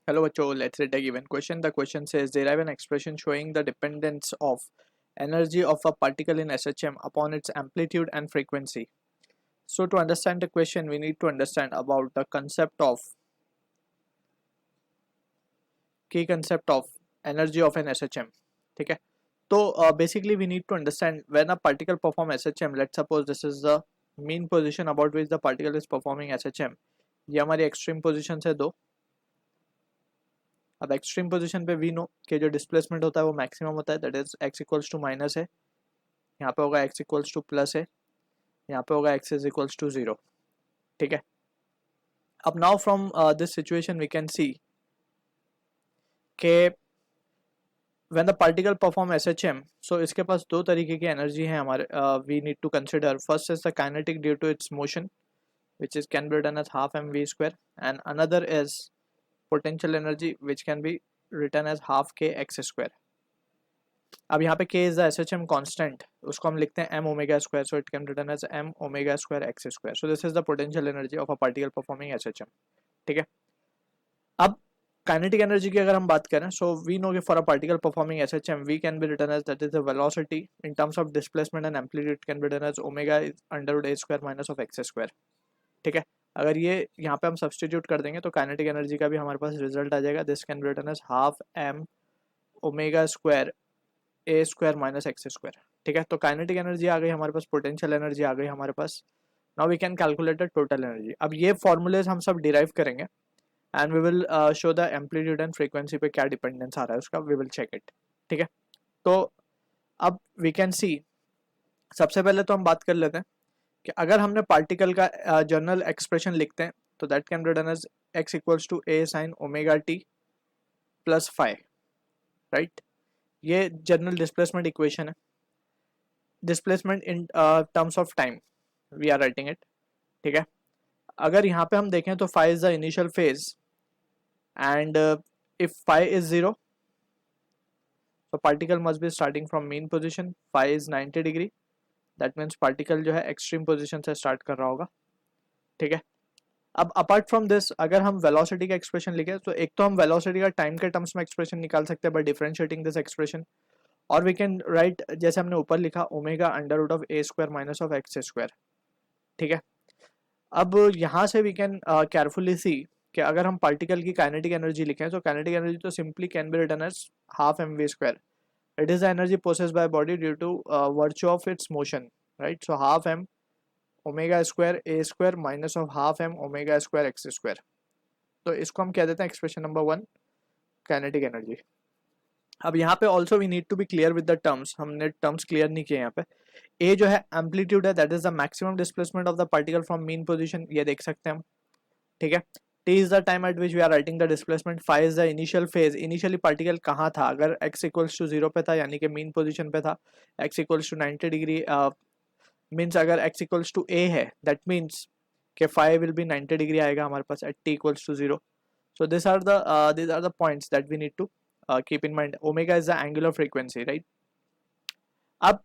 Hello, Bacho. Let's read a given question. The question says derive an expression showing the dependence of energy of a particle in SHM upon its amplitude and frequency. So to understand the question, we need to understand about the concept of key concept of energy of an SHM. ठीक है. So basically we need to understand when a particle perform SHM. Let's suppose this is the mean position about which the particle is performing SHM. ये हमारी extreme position है दो. अब extreme position पे we know कि जो displacement होता है वो मैक्सिमम होता है, that is x equals to minus है, यहाँ पे होगा एक्स इक्वल्स टू प्लस है, यहाँ पे होगा X is equals to zero. ठीक है. अब now from this situation we can see के when the particle perform SHM, so इसके पास दो तरीके की एनर्जी है हमारे. We need to consider first is the kinetic due to its motion which is can be written as half mv square, and another is potential energy which can be written as half k x square. अब यहाँ पे k is the SHM constant, उसको हम लिखते हैं m omega square, so it can be written as m omega square x square. So this is the potential energy of a particle performing SHM. ठीक है. अब kinetic energy की अगर हम बात करें, so we know कि for a particle performing SHM we can be written as that is the velocity in terms of displacement and amplitude can be written as omega under root a square minus of x square. ठीक है. अगर ये यहाँ पे हम substitute कर देंगे तो काइनेटिक एनर्जी का भी हमारे पास रिजल्ट आ जाएगा. This can be written as half m omega square a square minus x square. ठीक है. तो काइनेटिक एनर्जी आ गई हमारे पास, पोटेंशियल एनर्जी आ गई हमारे पास. Now we can calculate the total energy. अब ये फॉर्मूलेज हम सब डिराइव करेंगे and we will show the amplitude and frequency पे क्या डिपेंडेंस आ रहा है उसका, वी विल चेक इट. ठीक है. तो अब वी कैन सी, सबसे पहले तो हम बात कर लेते हैं कि अगर हमने पार्टिकल का जनरल एक्सप्रेशन लिखते हैं तो that can be written as X equals to A sine omega T plus phi. Right. ये जनरल डिस्प्लेसमेंट इक्वेशन है. Displacement in terms of time we are writing it. ठीक है. अगर यहाँ पे हम देखें तो phi is the initial phase and if phi is zero तो particle must be starting from mean position. Phi is 90 degree, that means particle जो है एक्सट्रीम पोजीशन से स्टार्ट कर रहा होगा. ठीक है. अब अपार्ट फ्रॉम दिस अगर हम वेलोसिटी का एक्सप्रेशन लिखे तो एक तो हम वेलोसिटी का टाइम के टर्म्स में एक्सप्रेशन निकाल सकते हैं बाय डिफरेंशिएटिंग दिस एक्सप्रेशन, और वी कैन राइट जैसे हमने ऊपर लिखा omega under root of a square minus of x square. ठीक है. अब यहाँ से वी कैन केयरफुली सी कि अगर हम पार्टिकल की काइनेटिक एनर्जी लिखें तो काइनेटिक एनर्जी तो simply can be written as half m v square. It is the energy possessed by body due to virtue of its motion, right? So half m omega square a square minus of half m omega square x square. तो इसको हम कह देते हैं expression number 1 kinetic energy. अब यहाँ पे also we need to be clear with the terms. हमने टर्म्स क्लियर नहीं किए यहाँ पे. ए जो है एम्पलीट्यूड है, that is the maximum displacement of the particle from mean position, ये देख सकते हैं हम. ठीक है. t is the time at which we are writing the displacement. phi is the initial phase. Initially particle कहाँ था, अगर x इक्वल्स टू 0 पे था यानी कि मीन पोजीशन पे था, x equals to 90 degree means अगर x इक्वल्स टू a है दैट मीन्स कि phi विल बी 90 डिग्री आएगा हमारे पास at t equals to 0. So these are the points that we need to keep in mind. Omega is the angular frequency, right? अब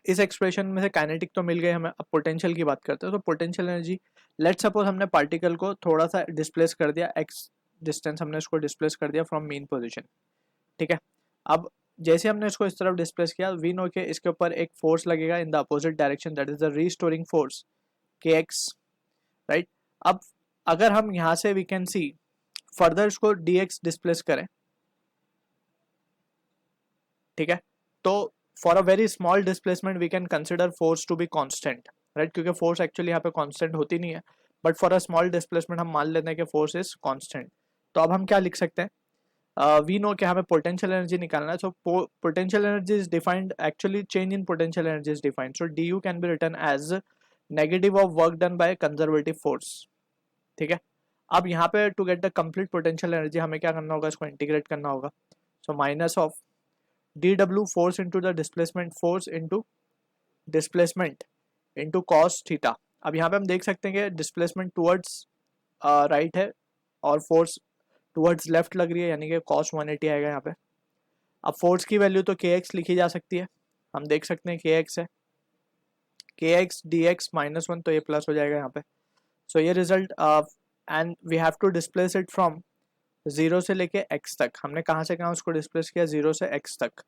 इस expression में से kinetic तो मिल गए हमें. अब पोटेंशियल की बात करते हैं. तो पोटेंशियल एनर्जी, लेट सपोज हमने पार्टिकल को थोड़ा सा डिस्प्लेस कर दिया, एक्स डिस्टेंस हमने इसको डिस्प्लेस कर दिया फ्रॉम मेन पोजीशन. ठीक है. अब जैसे हमने इसको इस तरफ डिस्प्लेस किया, वी नो के इसके ऊपर एक फोर्स लगेगा in the opposite direction, that is the restoring force k x. Right. अब अगर हम यहाँ से वी कैन सी फर्दर इसको डी एक्स डिस्प्लेस करें. ठीक है. तो for a very small displacement we can consider force to be constant, right, क्योंकि फोर्स एक्चुअली यहाँ पे कांस्टेंट होती नहीं है, but for a small displacement हम मान लेते हैं कि फोर्स इज कांस्टेंट. तो अब हम क्या लिख सकते हैं, वी नो कि हमें पोटेंशियल एनर्जी निकालना है. So potential energy is defined, actually change in potential energy is defined. So d U can be written as negative of work done by conservative force. ठीक है. अब यहाँ पे to get the complete potential energy हमें क्या करना होगा, इसको इंटीग्रेट करना होगा. So minus of dw force into the displacement force into displacement into cos theta. अब यहाँ पे हम देख सकते हैं कि डिस्प्लेसमेंट टुवर्ड्स राइट है और फोर्स टुवर्ड्स लेफ्ट लग रही है, यानी कि cos 180 आएगा यहाँ पे. अब फोर्स की वैल्यू तो kx लिखी जा सकती है, हम देख सकते हैं kx है, kx dx -1, तो ये प्लस हो जाएगा यहाँ पे. सो ये result and we have to displace it from 0 से लेके x तक, हमने कहाँ से कहाँ उसको डिस्प्लेस किया, 0 से x तक,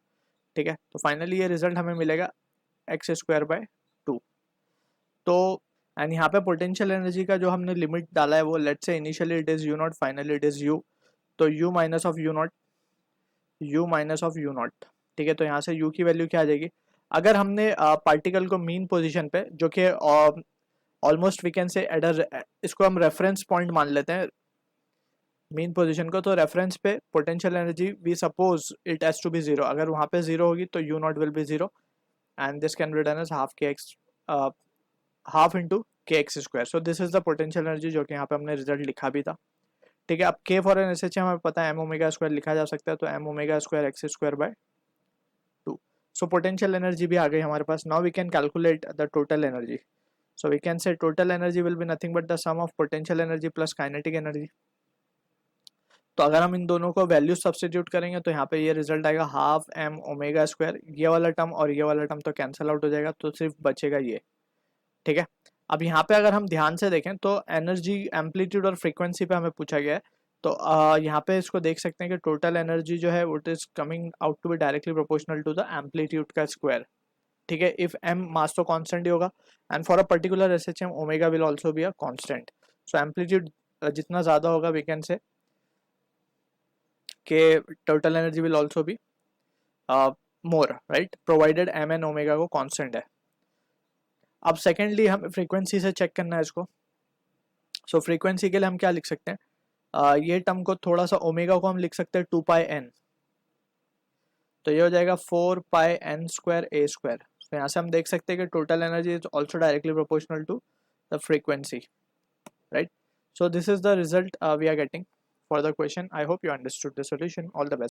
ठीक है। तो फाइनली ये रिजल्ट हमें मिलेगा x²/2। तो एंड यहाँ पे पोटेंशियल एनर्जी का जो हमने लिमिट डाला है वो let's say initially it is u0, finally it is u, तो u minus of u0, u minus of u0, ठीक है। तो यहाँ से u की वैल्यू क्या आ जाएगी, अगर हमने पार्टिकल को मीन पोजीशन पे, जो कि ऑलमोस्ट वी कैन से इसको हम रेफरेंस पॉइंट मान लेते हैं मीन पोजीशन को, तो रेफरेंस पे potential energy we suppose it has to be 0, अगर वहाँ पे 0 होगी तो u0 will be 0 and this can be written as half kx, half into kx²। So this is the potential energy जो कि यहाँ पे हमने रिजल्ट लिखा भी था, ठीक है। अब k फॉर एन SHM हमें पता है m⍵² लिखा जा सकता है, तो m⍵² x²/2। सो पोटेंशियल एनर्जी भी आ गई हमारे पास। Now we can calculate the total energy. So we can say total energy will be nothing but the sum of potential energy plus kinetic energy. तो अगर हम इन दोनों को वैल्यू सब्स्टिट्यूट करेंगे तो यहाँ पे ये रिजल्ट आएगा हाफ m⍵², ये वाला टर्म और ये वाला टर्म तो कैंसिल आउट हो जाएगा, तो सिर्फ बचेगा ये, ठीक है। अब यहाँ पे अगर हम ध्यान से देखें तो एनर्जी, एम्पलीट्यूड और फ्रीक्वेंसी पे हमें पूछा गया है, तो यहाँ पे इसको देख सकते हैं कि टोटल एनर्जी जो है it is coming out to be directly proportional to the amplitude का स्क्वायर, ठीक है। इफ m मास तो कांस्टेंट ही होगा and for a particular SHM omega will also be a constant. So amplitude जितना ज़्यादा होगा वी कैन से के total energy will also be more, right, provided m and omega को constant है। अब सेकेंडली हम फ्रीक्वेंसी से चेक करना है इसको। सो फ्रीक्वेंसी के लिए हम क्या लिख सकते हैं, ये टर्म को थोड़ा सा ओमेगा को हम लिख सकते हैं 2πn, तो ये हो जाएगा 4πn²a²। तो यहाँ से हम देख सकते हैं कि total energy is also directly proportional to the frequency, right? So this is the result we are getting for the question. I hope you understood the solution. All the best.